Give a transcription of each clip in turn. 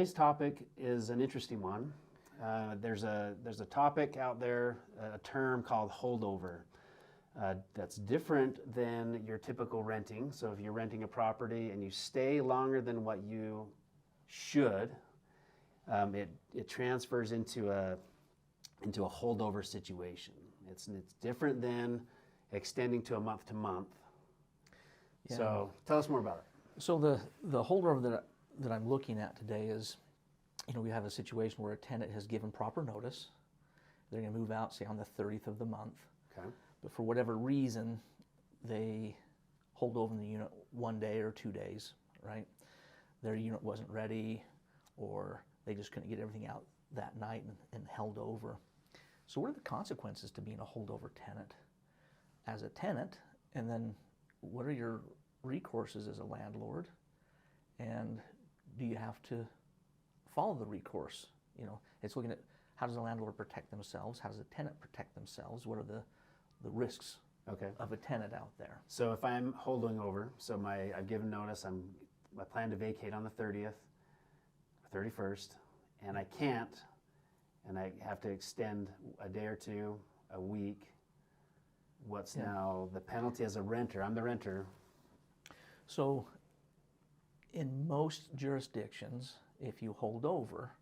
today's topic is an interesting one. There's a topic out there, a term called holdover. That's different than your typical renting. So if you're renting a property and you stay longer than what you should, it transfers into a holdover situation. It's different than extending to a month to month. Yeah. So tell us more about it. So the holdover that I'm looking at today is, we have a situation where a tenant has given proper notice. They're going to move out, say, on the 30th of the month. Okay. But for whatever reason, they hold over in the unit 1 day or 2 days, right? Their unit wasn't ready, or they just couldn't get everything out that night and held over. So what are the consequences to being a holdover tenant as a tenant? And then what are your recourses as a landlord? And do you have to follow the recourse? It's looking at how does a landlord protect themselves? How does a tenant protect themselves? What are the risks of a tenant out there? So if I'm holding over, so I've given notice, I plan to vacate on the 30th, 31st, and I can't, and I have to extend a day or two, a week. What's now the penalty as a renter? I'm the renter. So in most jurisdictions, if you hold over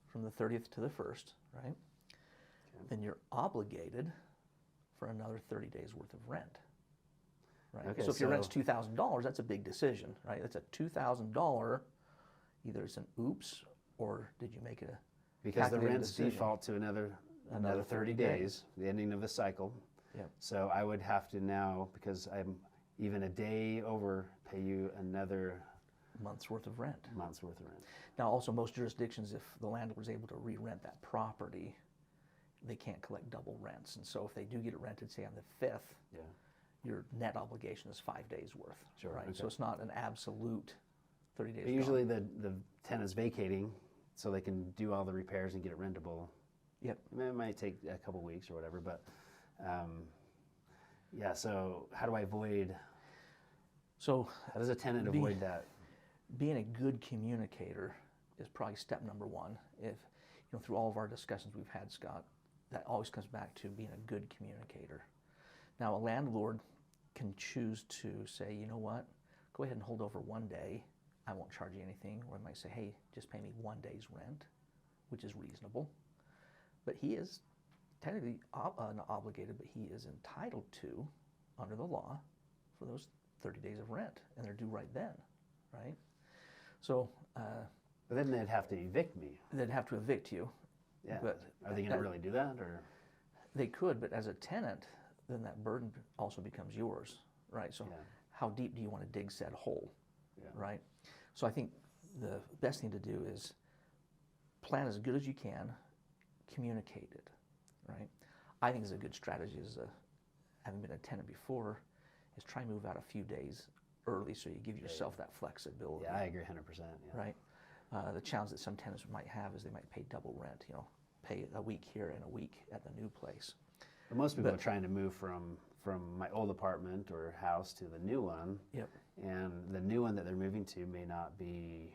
from the 30th to the 1st, right, then you're obligated for another 30 days worth of rent. Right? Okay, so if your rent's $2,000, that's a big decision, right? That's a $2,000, either it's an oops, or did you make a because the rents decision? Default to another 30 days, the ending of the cycle. Yep. So I would have to now, because I'm even a day over, pay you another month's worth of rent. Now also most jurisdictions, if the landlord is able to re-rent that property, they can't collect double rents. And so if they do get it rented, say on the 5th, your net obligation is 5 days worth. Sure. Right? Okay. So it's not an absolute 30 days. But usually the tenant's vacating so they can do all the repairs and get it rentable. Yep. It might take a couple weeks or whatever, but so how do I avoid? So how does a tenant avoid that? Being a good communicator is probably step number one. If through all of our discussions we've had, Scott, that always comes back to being a good communicator. Now a landlord can choose to say, you know what, go ahead and hold over 1 day. I won't charge you anything. Or they might say, hey, just pay me 1 day's rent, which is reasonable. But he is technically not obligated, but he is entitled to, under the law, for those 30 days of rent, and they're due right then, right? So, but then they'd have to evict me. They'd have to evict you. Yeah. But are they going to really do that, or? They could, but as a tenant, then that burden also becomes yours, right? So, how deep do you want to dig said hole, right? So, I think the best thing to do is plan as good as you can, communicate it, right? I think it's a good strategy, having been a tenant before, is try and move out a few days early so you give yourself that flexibility. Yeah, I agree 100%. Yeah. Right? The challenge that some tenants might have is they might pay double rent, pay a week here and a week at the new place. But most people are trying to move from my old apartment or house to the new one. Yep. And the new one that they're moving to may not be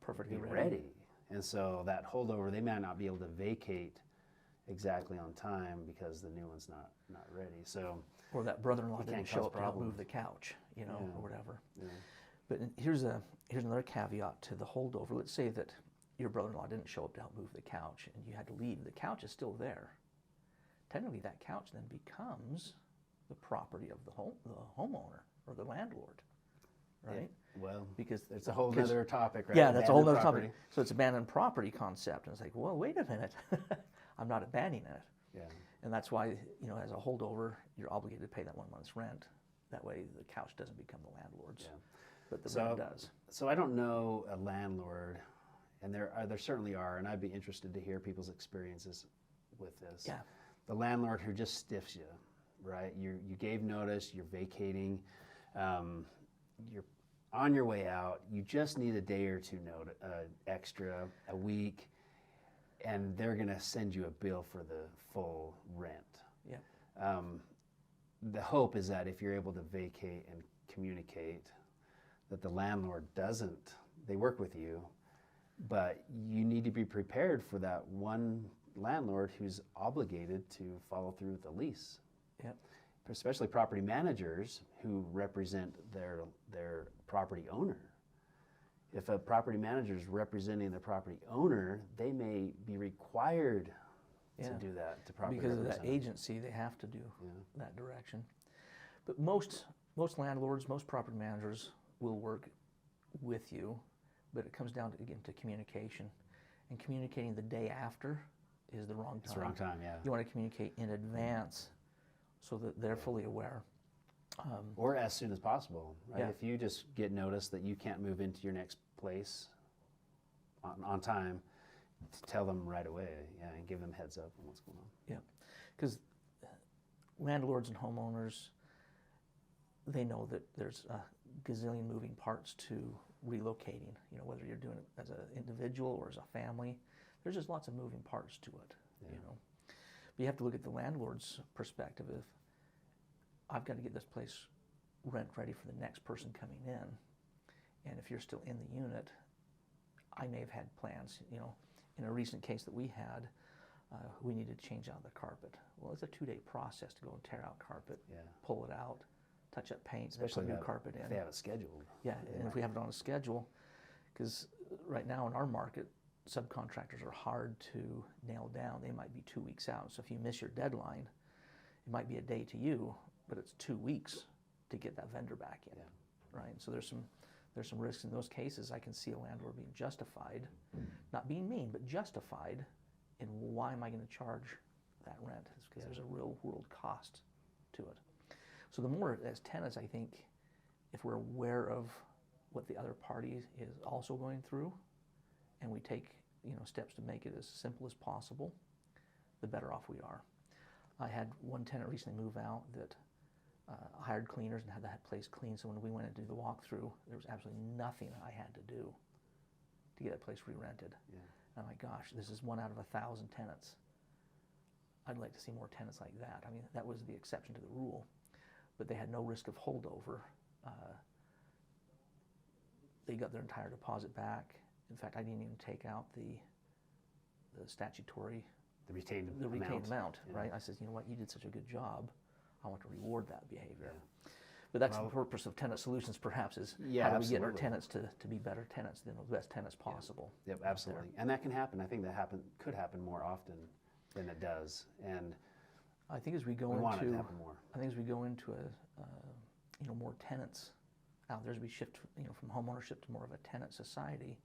perfectly ready. And so that holdover, they might not be able to vacate exactly on time because the new one's not ready. So, or that brother-in-law didn't show up to help move the couch, or whatever. Yeah. But here's another caveat to the holdover. Let's say that your brother-in-law didn't show up to help move the couch and you had to leave. The couch is still there. Technically, that couch then becomes the property of the homeowner or the landlord, right? Well, because it's a whole other topic, right? Yeah, that's a whole other topic. So it's abandoned property concept, and it's like, well, wait a minute, I'm not abandoning it. Yeah. And that's why, as a holdover, you're obligated to pay that 1 month's rent. That way, the couch doesn't become the landlord's, but the rent does. So I don't know a landlord, and there certainly are, and I'd be interested to hear people's experiences with this. Yeah. The landlord who just stiffs you, right? You gave notice, you're vacating, you're on your way out, you just need a day or two extra, a week, and they're going to send you a bill for the full rent. Yeah. The hope is that if you're able to vacate and communicate, that the landlord doesn't, they work with you, But you need to be prepared for that one landlord who's obligated to follow through with the lease. Yep. Especially property managers who represent their property owner. If a property manager is representing the property owner, they may be required to do that to property because of that representative. agency, they have to do that direction. But most landlords, most property managers will work with you, but it comes down to, again, to communication. And communicating the day after is the wrong time. It's the wrong time, yeah. You want to communicate in advance so that they're fully aware. Or as soon as possible, right? Yeah. If you just get notice that you can't move into your next place on time, to tell them right away, and give them heads up on what's going on. Yeah, because landlords and homeowners, they know that there's a gazillion moving parts to relocating. You know, whether you're doing it as an individual or as a family, there's just lots of moving parts to it. You know, but you have to look at the landlord's perspective. If I've got to get this place rent ready for the next person coming in, and if you're still in the unit, I may have had plans. You know, in a recent case that we had, we needed to change out the carpet. Well, it's a 2-day process to go and tear out carpet, pull it out, touch up paint, Especially then put new carpet in. If they have it scheduled. Yeah, and if we have it on a schedule, because right now in our market, subcontractors are hard to nail down. They might be 2 weeks out. So if you miss your deadline, it might be a day to you, but it's 2 weeks to get that vendor back in, right? So there's some risks in those cases. I can see a landlord being justified, not being mean, but justified in why am I going to charge that rent? It's because there's a real world cost to it. So the more, as tenants, I think, if we're aware of what the other party is also going through, and we take steps to make it as simple as possible, the better off we are. I had one tenant recently move out that hired cleaners and had that place clean. So when we went to do the walkthrough, there was absolutely nothing I had to do to get that place re-rented. And I'm like, gosh, this is 1 out of 1,000 tenants. I'd like to see more tenants like that. I mean, that was the exception to the rule, but they had no risk of holdover. They got their entire deposit back. In fact, I didn't even take out the statutory, The retained amount, right? I said, you know what, you did such a good job. I want to reward that behavior. But that's the purpose of Tenant Solutions, perhaps, is how do we get our tenants to be better tenants, the best tenants possible. Yep, absolutely. And that can happen. I think that could happen more often than it does. And I think as we go want it to happen more. I think as we go into more tenants out there, as we shift from homeownership to more of a tenant society,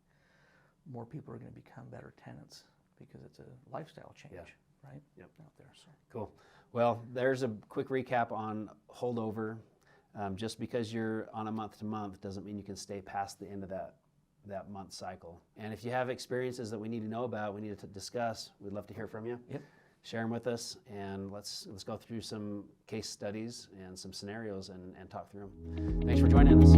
more people are going to become better tenants because it's a lifestyle change, right? Yep. Out there. So cool. Well, there's a quick recap on holdover. Just because you're on a month-to-month doesn't mean you can stay past the end of that month cycle. And if you have experiences that we need to know about, we need to discuss, we'd love to hear from you. Yep. Share them with us, and let's go through some case studies and some scenarios and talk through them. Thanks for joining us.